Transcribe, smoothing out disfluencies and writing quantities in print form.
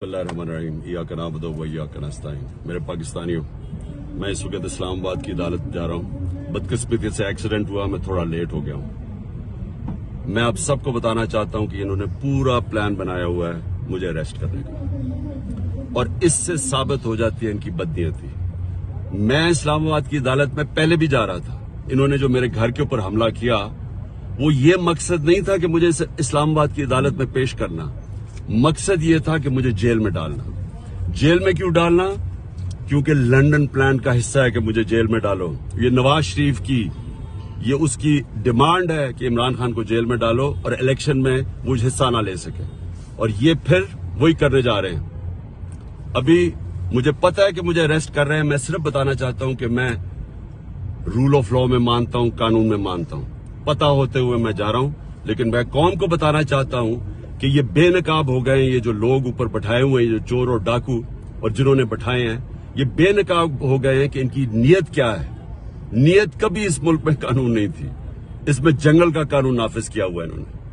बिस्मिल्लाहिर्रहमानिर्रहीम इय्याका नअबुदु व इय्याका नस्तईन। मेरे पाकिस्तानियों, मैं इस वक्त इस्लामाबाद की अदालत जा रहा हूँ। बदकिस्मती से एक्सीडेंट हुआ, मैं थोड़ा लेट हो गया हूँ। मैं आप सबको बताना चाहता हूँ कि इन्होंने पूरा प्लान बनाया हुआ है मुझे अरेस्ट करने का, और इससे साबित हो जाती है इनकी बदनीयती। मैं इस्लामाबाद की अदालत में पहले भी जा रहा था। इन्होंने जो मेरे घर के ऊपर हमला किया, वो ये मकसद नहीं था कि मुझे इस्लामाबाद की अदालत में पेश करना। मकसद ये था कि मुझे जेल में डालना। जेल में क्यों डालना? क्योंकि लंदन प्लान का हिस्सा है कि मुझे जेल में डालो। ये नवाज शरीफ की ये उसकी डिमांड है कि इमरान खान को जेल में डालो और इलेक्शन में वो हिस्सा ना ले सके, और ये फिर वही करने जा रहे हैं। अभी मुझे पता है कि मुझे अरेस्ट कर रहे हैं। मैं सिर्फ बताना चाहता हूं कि मैं रूल ऑफ लॉ में मानता हूं, कानून में मानता हूं। पता होते हुए मैं जा रहा हूं, लेकिन मैं कौम को बताना चाहता हूं कि ये बेनकाब हो गए हैं। ये जो लोग ऊपर बैठाए हुए हैं, जो चोर और डाकू और जिन्होंने बैठाए हैं, ये बेनकाब हो गए हैं कि इनकी नीयत क्या है। नीयत कभी इस मुल्क में कानून नहीं थी। इसमें जंगल का कानून नाफिज किया हुआ है इन्होंने।